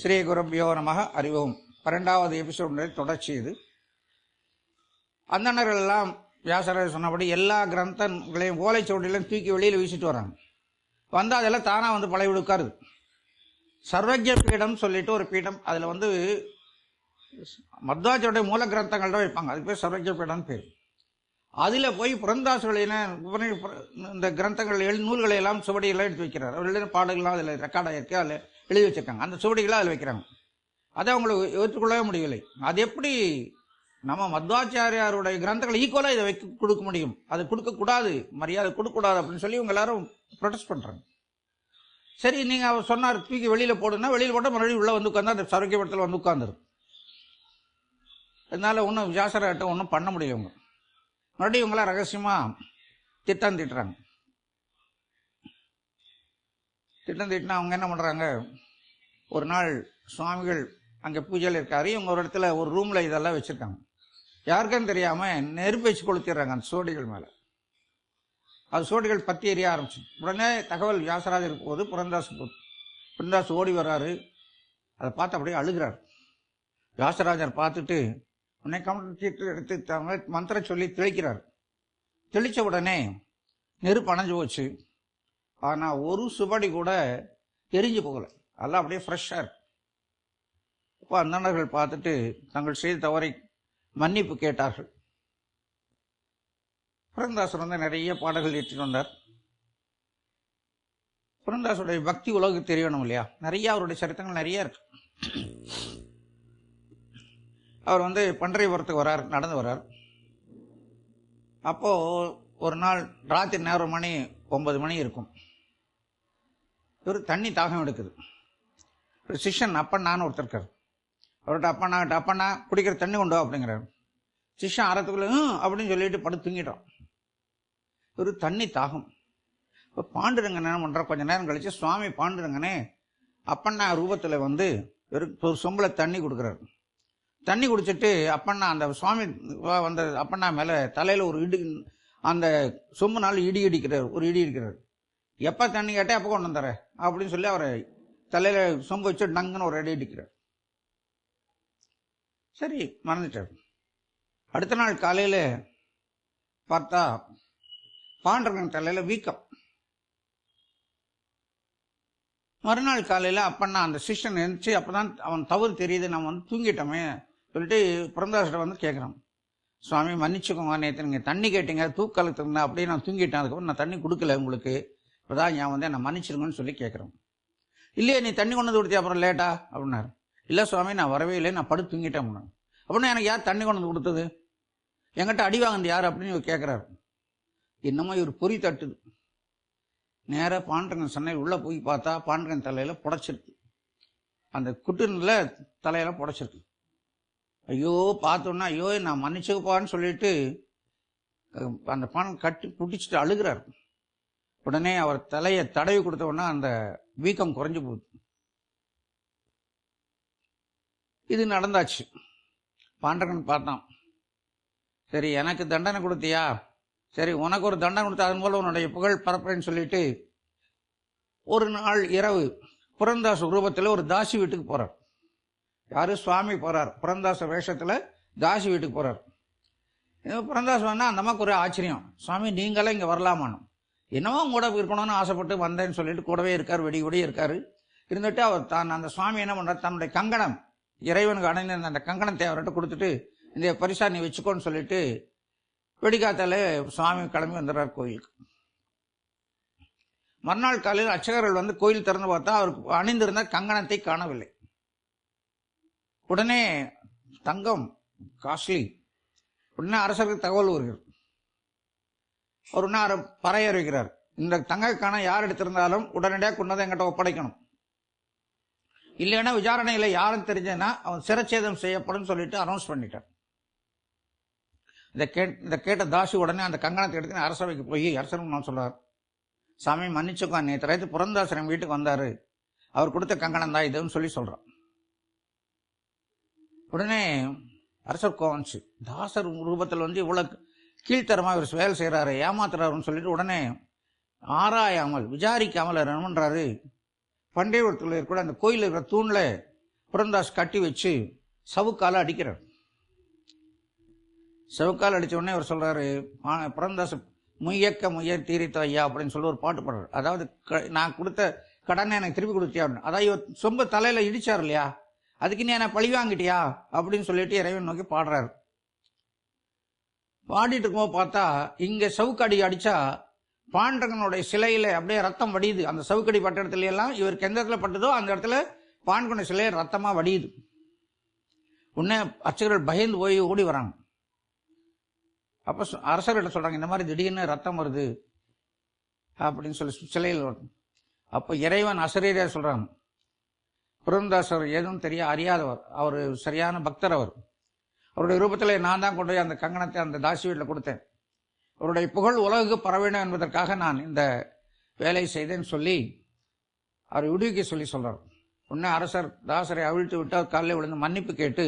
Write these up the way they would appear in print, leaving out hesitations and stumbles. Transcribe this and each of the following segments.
ஸ்ரீ குருப்யோ நமக. அறிவோம். 12வது எபிசோடு தொடர்ச்சி இது. அந்தணர்கள் எல்லாம் வியாசராஜர் சொன்னபடி எல்லா கிரந்தங்களையும் ஓலைச்சுவடியிலும் தூக்கி வெளியில் வீசிட்டு வராங்க. வந்து அதெல்லாம் தானாக வந்து பழைய உட்காருது. சர்வஜ பீடம் சொல்லிட்டு ஒரு பீடம், அதில் வந்து மத்வாச்சாரிய மூல கிரந்தங்கள் தான் வைப்பாங்க. அதுக்கு பேர் சர்வஜ பீடம்னு பேர். அதில் போய் புரந்தாசுகளின இந்த கிரந்தங்கள் நூல்களை எல்லாம் சுவடியெல்லாம் எடுத்து வைக்கிறார். அவர் எழுதின பாடல்கள்லாம் அதில் ரெக்கார்ட் ஆகிருக்கு, அதில் எழுதி வச்சிருக்காங்க. அந்த சுவடிகளை அதில் வைக்கிறாங்க. அதை அவங்களுக்கு ஏற்றுக்கொள்ளவே முடியவில்லை. அது எப்படி நம்ம மத்வாச்சாரியாருடைய கிரந்தங்களை ஈக்குவலாக இதை கொடுக்க முடியும்? அது கொடுக்கக்கூடாது, மரியாதை கொடுக்கக்கூடாது அப்படின்னு சொல்லி இவங்க எல்லாரும் ப்ரொடெஸ்ட் பண்ணுறாங்க. சரி, நீங்கள் அவர் சொன்னார் தூக்கி வெளியில் போடுன்னா வெளியில் போட்டால் மறுபடியும் உள்ளே வந்து உட்காந்து அந்த சரோக்கியபுரத்தில் வந்து உட்காந்துரும். அதனால ஒன்றும் வியாசராட்ட ஒன்றும் பண்ண முடியும். மறுபடியும் இவங்களாம் ரகசியமாக திட்டம் தீட்டுறாங்க. திட்டம் தீட்டினா அவங்க என்ன பண்ணுறாங்க, ஒரு நாள் சுவாமிகள் அங்கே பூஜையில் இருக்காரு. இவங்க ஒரு இடத்துல ஒரு ரூமில் இதெல்லாம் வச்சுருக்காங்க. யாருக்குன்னு தெரியாமல் நெருப்பு வச்சு கொளுத்திடுறாங்க அந்த சோடிகள் மேலே. அது சோடிகள் பற்றி எரிய ஆரம்பிச்சு. உடனே தகவல் வியாசராஜருக்கு போது புரந்தாஸ் ஓடி வர்றாரு. அதை பார்த்து அப்படியே அழுகிறார். வியாசராஜர் பார்த்துட்டு உடனே கம்ப்யூட்டர் எடுத்து மந்திரம் சொல்லி தெளிக்கிறார். தெளித்த உடனே நெருப்பு அணைஞ்சு போச்சு. ஆனால் ஒரு சுவடி கூட எரிஞ்சு போகலை. அதெல்லாம் அப்படியே ஃப்ரெஷ்ஷாக இருக்கு. இப்போ அந்தணர்கள் பார்த்துட்டு தங்கள் செய்த தவறை மன்னிப்பு கேட்டார்கள். புரந்தாசர் வந்து நிறைய பாடல்கள் ஏற்றிட்டு வந்தார். புரந்தாசுடைய பக்தி உலகுக்கு தெரியணும் இல்லையா? நிறைய அவருடைய சரித்திரங்கள் நிறைய இருக்கு. அவர் வந்து பண்டரிபுரத்துக்கு வர்றார், நடந்து வர்றார். அப்போ ஒரு நாள் ராத்திரி நேரம் 9 மணி இருக்கும். இவர் தண்ணி தாகம் எடுக்குது. ஒரு சிஷ்யன் அப்பண்ணான்னு ஒருத்தர் இருக்கார். அவர்கிட்ட அப்பண்ணா குடிக்கிற தண்ணி கொண்டு வா அப்படிங்கிறார். சிஷ்யன் அறத்துக்குள்ள அப்படின்னு சொல்லிட்டு படுத்து தூங்கிட்டோம். ஒரு தண்ணி தாகம். இப்போ பாண்டுரங்கன் என்ன பண்றார், கொஞ்ச நேரம் கழிச்சு சுவாமி பாண்டுரங்கனே அப்பண்ணா ரூபத்தில் வந்து ஒரு சொம்புல தண்ணி கொடுக்குறாரு. தண்ணி குடிச்சிட்டு அப்பண்ணா அந்த சுவாமி வந்த அப்பண்ணா மேலே தலையில் ஒரு அந்த சொம்பு நாள் இடி இடிக்கிறார். எப்போ தண்ணி கேட்டே எப்போ கொண்டு வந்தார அப்படின்னு சொல்லி அவரை தலையில் சொம்பு வச்சு டங்குன்னு ஒரு அடி அடிக்கிறார். சரி, மறந்துட்டார். அடுத்த நாள் காலையில் பார்த்தா பாண்டரங்கன் தலையில் வீக்கம். மறுநாள் காலையில் அப்பண்ணா அந்த சிஷ்யன் எழுந்துச்சு. அப்போதான் அவன் தவறு தெரியுது, நம்ம வந்து தூங்கிட்டோமே சொல்லிட்டு புரந்தாசிட்ட வந்து கேட்குறான். சுவாமி மன்னிச்சுக்கோங்க, நேற்று நீங்கள் தண்ணி கேட்டீங்க, தூக்கலுக்கு இருந்தேன், அப்படியே நான் தூங்கிட்டேன். அதுக்கப்புறம் நான் தண்ணி கொடுக்கல உங்களுக்கு, இப்போதான் நான் வந்து என்னை மன்னிச்சிருங்கன்னு சொல்லி கேட்குறேன். இல்லையே நீ தண்ணி கொண்டு வந்து கொடுத்தியா அப்புறம் லேட்டா அப்படின்னாரு. இல்லை சுவாமி நான் வரவே இல்லை, நான் படுத்து தூங்கிட்டேன் அப்படின்னாரு. அப்படின்னா எனக்கு யார் தண்ணி கொண்டு வந்து கொடுத்தது, என்கிட்ட அடி வாங்கினது யார் அப்படின்னு இவர் கேட்குறாரு. என்னமோ இவர் பொறி தட்டுது. நேராக பாண்டரங்கன் சன்னையில் உள்ளே போய் பார்த்தா பாண்டரங்கன் தலையில் புடைச்சிருக்கு. அந்த குட்டுனில் தலையெல்லாம் புடைச்சிருக்கு. ஐயோ பார்த்தோன்னா ஐயோ நான் மன்னிச்சுப்பான்னு சொல்லிட்டு அந்த பான் கட்டி புட்டிச்சிட்டு அழுகிறார். உடனே அவர் தலையை தடவி கொடுத்த உடனே அந்த வீக்கம் குறைஞ்சு போகுது. இது நடந்தாச்சு. பாண்டரங்கன் பார்த்தான். சரி எனக்கு தண்டனை கொடுத்தியா, சரி உனக்கு ஒரு தண்டனை கொடுத்தா அதன் போல உன்னுடைய புகழ் பரப்புறேன்னு சொல்லிட்டு ஒரு நாள் இரவு புரந்தாஸ் ரூபத்தில் ஒரு தாசி வீட்டுக்கு போறார். யாரு? சுவாமி போறார். புரந்தாச வேஷத்துல தாசி வீட்டுக்கு போறார். புரந்தாஸ் வந்தா அந்த அம்மாக்கு ஒரு ஆச்சரியம். சுவாமி நீங்களே இங்க வரலாமான்னு. என்னவோ கூட இருக்கணும்னு ஆசைப்பட்டு வந்தேன்னு சொல்லிட்டு கூடவே இருக்காரு, வெடி இருக்காரு. இருந்துட்டு அவர் தான் அந்த சுவாமி என்ன பண்றாரு, தன்னுடைய கங்கணம் இறைவனுக்கு அடைந்த அந்த கங்கணத்தை அவர்கிட்ட கொடுத்துட்டு இந்த பரிசா நீ வச்சுக்கோன்னு சொல்லிட்டு வெடிக்காத்தால சுவாமி கிளம்பி வந்துடுறார் கோயிலுக்கு. மறுநாள் காலையில் அர்ச்சகர்கள் வந்து கோயில் திறந்து பார்த்தா அவருக்கு அணிந்திருந்த கங்கணத்தை காணவில்லை. உடனே தங்கம் காஸ்ட்லி. உடனே அரசருக்கு தகவல் வருகிறது. அவர் உடனே பறைய அறிவிக்கிறார், இந்த தங்கக்கான யார் எடுத்திருந்தாலும் உடனடியாக கொண்டதை எங்கிட்ட ஒப்படைக்கணும், இல்லைன்னா விசாரணையில் யாரும் தெரிஞ்சதுன்னா அவன் சிரச்சேதம் செய்யப்படும் சொல்லிட்டு அனௌன்ஸ் பண்ணிட்டார். இதை கேட்ட தாசி உடனே அந்த கங்கணத்தை எடுத்து அரசவைக்கு போய் அரசருக்கு நான் சொல்றார், சாமி மன்னிச்சுக்கோ, நேற்று ராத்திரி புரந்தாசனம் வீட்டுக்கு வந்தாரு, அவர் கொடுத்த கங்கணம் தான் இதுன்னு சொல்லி சொல்றான். உடனே அரசர் கோவன்ச்சு. தாசர் ரூபத்தில் வந்து இவ்வளவு கீழ்த்தரமா இவர் வேலை செய்யறாரு, ஏமாத்துறாருன்னு சொல்லிட்டு உடனே ஆராயாமல் விசாரிக்காமல் என்ன பண்றாரு, பண்டையூரத்தில் இருக்கிற அந்த கோயில் இருக்கிற தூண்ல புரந்தாஸ் கட்டி வச்சு சவுக்கால அடிக்கிறார். சவுக்கால் அடித்த உடனே அவர் சொல்கிறாரு, புரந்தாஸ் முயக்க முயற் தீரித்த ஐயா அப்படின்னு சொல்லி ஒரு பாட்டு பாடுறாரு. அதாவது நான் கொடுத்த கடனை எனக்கு திருப்பி கொடுத்தியா அப்படின்னு. அதாவது இவர் சொம்ப தலையில் இடிச்சார் இல்லையா, அதுக்கு நீ என்ன பழி வாங்கிட்டியா அப்படின்னு சொல்லிட்டு இறைவன் நோக்கி பாடுறாரு. பாடிட்டு இருக்கும்போது பார்த்தா இங்கே சவுக்கடி அடித்தா பாண்டகனுடைய சிலையில் அப்படியே ரத்தம் வடியுது. அந்த சவுக்கடி பட்ட இடத்துல எல்லாம் இவருக்கு எந்த இடத்துல பட்டதோ அந்த இடத்துல பாண்டகனுடைய சிலையை ரத்தமாக வடியுது. உடனே அர்ச்சகர்கள் பயந்து போய் ஓடி வராங்க. அப்போ அரசர்கிட்ட சொல்கிறாங்க, இந்த மாதிரி திடீர்னு ரத்தம் வருது அப்படின்னு சொல்லி சிலையில் வரும். அப்போ இறைவன் அசரீரியாக சொல்கிறாங்க, புரந்தாசர் எதுவும் அறியாதவர், அவர் சரியான பக்தர். அவருடைய ரூபத்தில் நான் தான் கொண்டு போய் அந்த கங்கணத்தை அந்த தாசி வீட்டில் கொடுத்தேன். அவருடைய புகழ் உலகுக்கு பரவ வேண்டும் என்பதற்காக நான் இந்த வேலை செய்தேன்னு சொல்லி அவர் விடுவிக்க சொல்லி சொல்கிறார். உடனே அரசர் தாசரை அவிழ்த்து விட்டு அவர் காலையில் விழுந்து மன்னிப்பு கேட்டு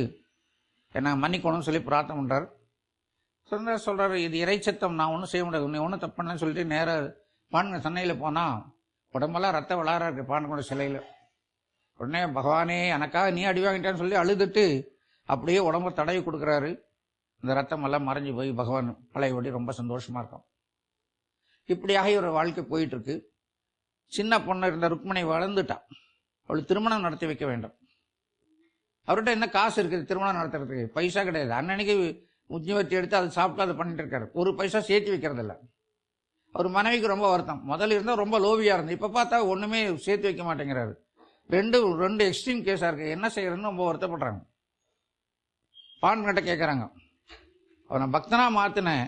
என்னை மன்னிக்கணும்னு சொல்லி பிரார்த்தனை பண்ணுறார். சொல்கிறாரு, இது இறைச்சத்தம், நான் ஒன்றும் செய்ய முடியாது, உன்னை ஒன்றும் தப்புன்னு சொல்லிட்டு நேராக பாண்ட சன்னையில் போனால் உடம்பெல்லாம் ரத்த விளாறாக இருக்குது பாண்டகோட சிலையில். உடனே பகவானே எனக்காக நீ அடி வாங்கிட்டான்னு சொல்லி அழுதுட்டு அப்படியே உடம்பை தடவி கொடுக்குறாரு. இந்த ரத்தம் எல்லாம் மறைஞ்சு போய் பகவான் பழையபடி ரொம்ப சந்தோஷமாக இருக்கும். இப்படியாக இவர் வாழ்க்கை போயிட்டுருக்கு. சின்ன பொண்ணு இருந்த ருக்மணி வளர்ந்துட்டான். அவளுக்கு திருமணம் நடத்தி வைக்க வேண்டும். அவர்கிட்ட என்ன காசு இருக்குது திருமணம் நடத்துறதுக்கு? பைசா கிடையாது. அன்னன்னைக்கு உஜ்ஜிவத்தி எடுத்து அதை சாப்பிட்டு அதை பண்ணிட்டு இருக்காரு. ஒரு பைசா சேர்த்து வைக்கிறதில்ல. அவர் மனைவிக்கு ரொம்ப வருத்தம். முதல்ல இருந்தால் ரொம்ப லோவியாக இருந்து, இப்போ பார்த்தா ஒன்றுமே சேர்த்து வைக்க மாட்டேங்கிறாரு. ரெண்டு எக்ஸ்ட்ரீம் கேஸாக இருக்குது. என்ன செய்யறதுன்னு ரொம்ப வருத்தப்படுறாங்க. பாண்கிட்ட கேட்குறாங்க, அவனை பக்தனாக மாற்றினேன்,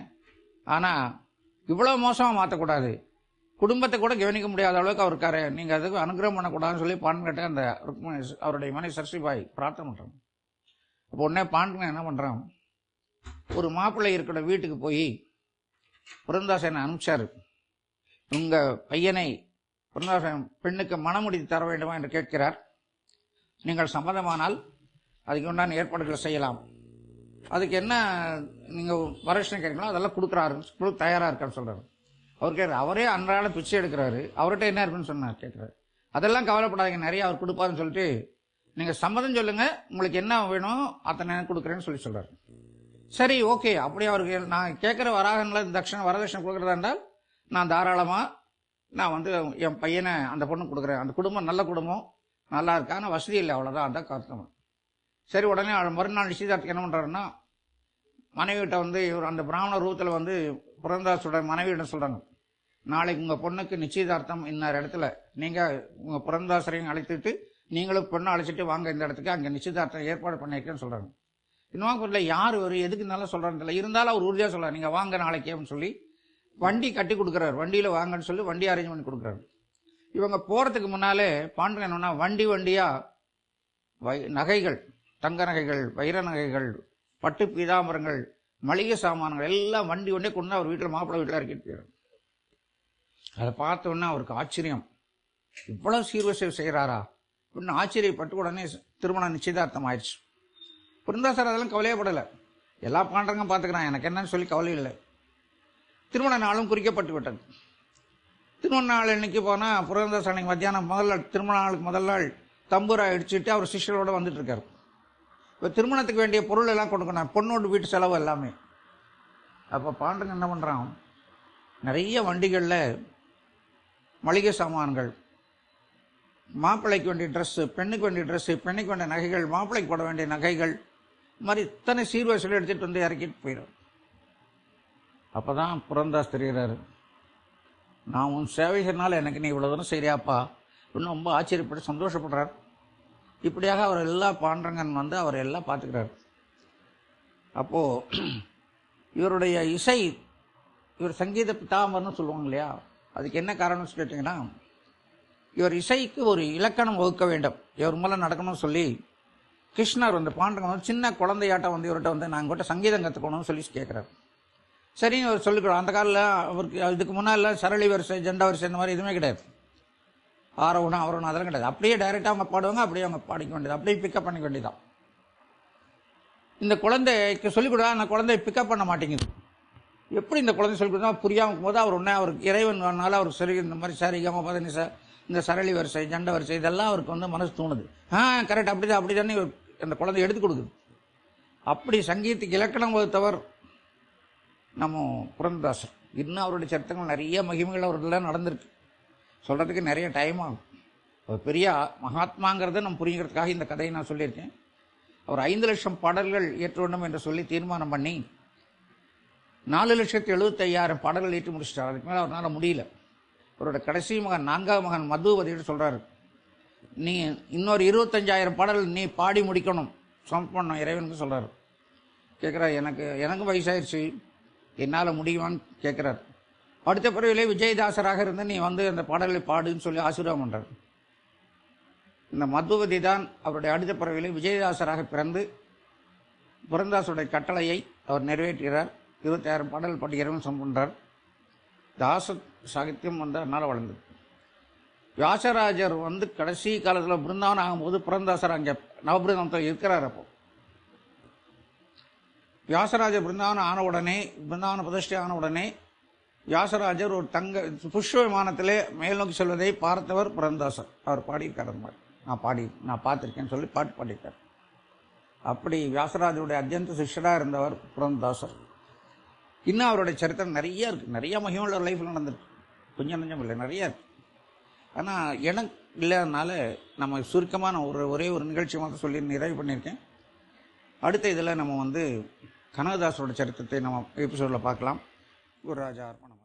ஆனால் இவ்வளோ மோசமாக மாற்றக்கூடாது, குடும்பத்தை கூட கவனிக்க முடியாத அளவுக்கு அவருக்காரு, நீங்கள் அதுக்கு அனுகிரகம் பண்ணக்கூடாதுன்னு சொல்லி பாண்கிட்ட அந்த அவருடைய மனைவி சரஸ்வதிபாய் பிரார்த்தனை பண்ணுறாங்க. அப்போ உடனே பாண்கன் என்ன பண்ணுறான், ஒரு மாப்பிள்ளை இருக்கிற வீட்டுக்கு போய் புரந்தாசனை அனுப்பிச்சாரு. உங்கள் பையனை புரந்தாசன் பெண்ணுக்கு மணமுடித்து தர வேண்டுமா என்று கேட்கிறார். நீங்கள் சம்மதமானால் அதுக்கு உண்டான ஏற்பாடுகளை செய்யலாம். அதுக்கு என்ன நீங்கள் வரட்சணை கேட்கணும் அதெல்லாம் கொடுக்குறாரு, தயாராக இருக்கான்னு சொல்கிறாரு. அவர் கேட்குறாரு, அவரே அன்றாட பிச்சை எடுக்கிறாரு, அவர்கிட்ட என்ன இருக்குன்னு சொன்னார். கேட்குறாரு, அதெல்லாம் கவலைப்படாதீங்க, நிறைய அவர் கொடுப்பாருன்னு சொல்லிட்டு நீங்கள் சம்மதம் சொல்லுங்கள், உங்களுக்கு என்ன வேணும் அத்தனை கொடுக்குறேன்னு சொல்கிறார். சரி, ஓகே, அப்படி அவருக்கு நான் கேட்குற வரதட்சணை கொடுக்குறதா இருந்தால் நான் தாராளமாக நான் என் பையனை அந்த பொண்ணு கொடுக்குறேன். அந்த குடும்பம் நல்ல குடும்பம், நல்லா இருக்கா, ஆனால் வசதி இல்லை, அவ்வளோதான், அதான் கருத்தம். சரி, உடனே மறுநாள் நிச்சயதார்த்தத்துக்கு என்ன பண்ணுறாருன்னா, மனைவிட்ட இவர் அந்த பிராமண ரூபத்தில் புரந்தாசோட மனைவியிடம் சொல்கிறாங்க, நாளைக்கு உங்கள் பொண்ணுக்கு நிச்சயதார்த்தம் இன்னார் இடத்துல, நீங்கள் உங்கள் புரந்தாசரையும் அழைத்துட்டு நீங்களும் பொண்ணை அழைச்சிட்டு வாங்க இந்த இடத்துக்கு, அங்கே நிச்சயதார்த்தம் ஏற்பாடு பண்ணியிருக்கேன்னு சொல்கிறாங்க. இன்னும் இல்லை யார் வரும் எதுக்கு இருந்தாலும் சொல்கிறான்னு தெரியல, இருந்தாலும் அவர் உறுதியாக சொல்கிறார், நீங்கள் வாங்க நாளைக்கு அப்படின்னு சொல்லி வண்டி கட்டி கொடுக்குறாரு. வண்டியில் வாங்கன்னு சொல்லி வண்டி அரேஞ்ச் பண்ணி கொடுக்குறாரு. இவங்க போகிறதுக்கு முன்னாலே பாண்டியன் என்னன்னா வண்டியாக நகைகள், தங்க நகைகள், வைர நகைகள், பட்டு பீதாம்பரங்கள், மளிகை சாமான்கள் எல்லாம் வண்டியே கொண்டு அவர் வீட்டில் மாப்பிள்ளை வீட்டில் இறக்கிட்டு போயிடும். அதை பார்த்தோன்னா அவருக்கு ஆச்சரியம், இவ்வளோ சீர்வரிசை செய்கிறாரா அப்படின்னு ஆச்சரியப்பட்டு உடனே திருமணம் நிச்சயதார்த்தம் ஆயிடுச்சு. புரந்தாசர் அதெல்லாம் கவலையப்படலை, எல்லா பாண்டங்க பார்த்துக்கிறான், எனக்கு என்னன்னு சொல்லி கவலை இல்லை. திருமண நாளும் குறிக்கப்பட்டு விட்டது. திருமண நாள் இன்னைக்கு போனால் புரந்தாசர் அன்னைக்கு மத்தியானம் திருமண நாளுக்கு முதல் நாள் தம்பூரா அடிச்சுட்டு அவர் சிஷ்யரோட வந்துட்டு இருக்காரு. இப்போ திருமணத்துக்கு வேண்டிய பொருள் எல்லாம் கொடுக்கணும், பொண்ணோட வீட்டு செலவு எல்லாமே. அப்போ பாண்டங்க என்ன பண்ணுறான், நிறைய வண்டிகளில் மளிகை சாமான்கள், மாப்பிள்ளைக்கு வேண்டிய ட்ரெஸ்ஸு, பெண்ணுக்கு வேண்டிய ட்ரெஸ்ஸு, பெண்ணுக்கு வேண்டிய நகைகள், மாப்பிள்ளைக்கு போட வேண்டிய நகைகள், இது மாதிரி இத்தனை சீர்வரிசையில் எடுத்துகிட்டு இறக்கிட்டு போயிடும். அப்போ தான் புரந்தாஸ் தெரிகிறாரு, நான் உன் சேவைகள்னால எனக்கு நீ இவ்வளோ தூரம் சரியாப்பா இன்னும் ரொம்ப ஆச்சரியப்பட்டு சந்தோஷப்படுறார். இப்படியாக அவர் எல்லா பாண்டங்கன் அவர் எல்லாம் பார்த்துக்கிறார். அப்போது இவருடைய இசை, இவர் சங்கீத பிதாமர்னு சொல்லுவாங்க இல்லையா, அதுக்கு என்ன காரணம்னு கேட்டிங்கன்னா, இவர் இசைக்கு ஒரு இலக்கணம் வகுக்க வேண்டும், இவர் மூலம் நடக்கணும்னு சொல்லி கிருஷ்ணர் பாண்டங்கன் சின்ன குழந்தையாட்டம் இவர்கிட்ட நான் உங்கள்கிட்ட சங்கீதம் கற்றுக்கணும்னு சொல்லி கேட்குறாரு. சரின்னு அவர் சொல்லிக்கிறோம். அந்த காலில் அவருக்கு இதுக்கு முன்னால் சரளி வரிசை, ஜெண்டா வரிசை இந்த மாதிரி எதுவுமே கிடையாது, ஆரோகணம் அவரோகணம் அதெல்லாம் கிடையாது. அப்படியே டைரெக்டாக அவங்க பாடுவாங்க, அப்படியே அவங்க பாடிக்க வேண்டியது, அப்படியே பிக்கப் பண்ணிக்க வேண்டியதான். இந்த குழந்தைக்கு சொல்லிக் கொடுத்தா அந்த குழந்தை பிக்கப் பண்ண மாட்டேங்குது. எப்படி இந்த குழந்தை சொல்லிக் கொடுத்தா புரியாமல் போது அவர் அவருக்கு இறைவன்னால அவருக்கு சரி இந்த மாதிரி சரிகமாக பதனிசா இந்த சரளி வரிசை, ஜண்ட வரிசை இதெல்லாம் அவருக்கு வந்து மனசு தோணுது. கரெக்ட், அப்படிதான் அப்படிதானே அந்த குழந்தை எடுத்து கொடுக்குது. அப்படி சங்கீதத்துக்கு இலக்கணம் வகுத்தவர் நம்ம புரந்ததாசர். இன்னும் அவருடைய சரித்திரங்கள் நிறைய மகிமைகள் அவர்களெல்லாம் நடந்திருக்கு. சொல்கிறதுக்கு நிறைய டைம் ஆகும். ஒரு பெரிய மகாத்மாங்கிறத நம்ம புரிஞ்சுக்கிறதுக்காக இந்த கதையை நான் சொல்லியிருக்கேன். அவர் 5 லட்சம் பாடல்கள் இயற்ற வேண்டும் என்று சொல்லி தீர்மானம் பண்ணி 4,75,000 பாடல்கள் ஏற்றி முடிச்சிட்டார். அதுக்கு மேலே அவரால் முடியல. அவரோட கடைசி மகன் 4ஆவது மகன் மதுவதிட்டு சொல்கிறாரு, நீ இன்னொரு 25,000 பாடல்கள் நீ பாடி முடிக்கணும், சமர்ப்பணம் இறைவனுக்கு சொல்கிறார். கேட்குறாரு, எனக்கு வயசாயிருச்சு, என்னால் முடியுமான்னு கேட்குறாரு. அடுத்த பிறவிலே விஜயதாசராக இருந்து நீ வந்து அந்த பாடல்களை பாடுன்னு சொல்லி ஆசீர்வாதம் பண்ணுறார். இந்த மதுவதி தான் அவருடைய அடுத்த பிறவிலே விஜயதாசராக பிறந்து புரந்தாசுடைய கட்டளையை அவர் நிறைவேற்றுகிறார். 26,000 பாடல் பாடி இறைவன் சமர்ப்பண்றார். தாச சாகித்யம் வந்து அதனால் வளர்ந்தது. வியாசராஜர் வந்து கடைசி காலத்தில் பிருந்தாவனம் ஆகும்போது புரந்தாசர் அங்கே நவபிருந்தாவனத்தில் இருக்கிறார். அப்போ வியாசராஜர் பிருந்தாவனம் ஆன உடனே, பிருந்தாவன பிரதிஷ்டை ஆன உடனே வியாசராஜர் ஒரு புஷ்ப விமானத்திலே மேல் நோக்கி செல்வதை பார்த்தவர் புரந்தாசர். அவர் பாடியிருக்கார். அந்த மாதிரி நான் பார்த்துருக்கேன்னு சொல்லி பாட்டு பாடியிருக்கார். அப்படி வியாசராஜருடைய அத்தியந்த சிஷ்யராக இருந்தவர் புரந்தாசர். இன்னும் அவருடைய சரித்திரம் நிறைய இருக்குது. நிறைய மகிமையுள்ள லைஃப்பில் நடந்திருக்கு. கொஞ்சம் நஞ்சம் இல்லை, நிறையா இருக்குது. ஆனால் இடம் இல்லாதனால நம்ம சுருக்கமாக நான் ஒரே ஒரு நிகழ்ச்சி மட்டும் சொல்லி நிறைவு பண்ணியிருக்கேன். அடுத்த இதில் நம்ம வந்து கனகதாசரோட சரித்திரத்தை நம்ம எபிசோடில் பார்க்கலாம். குருராஜா அர்ப்பணம்.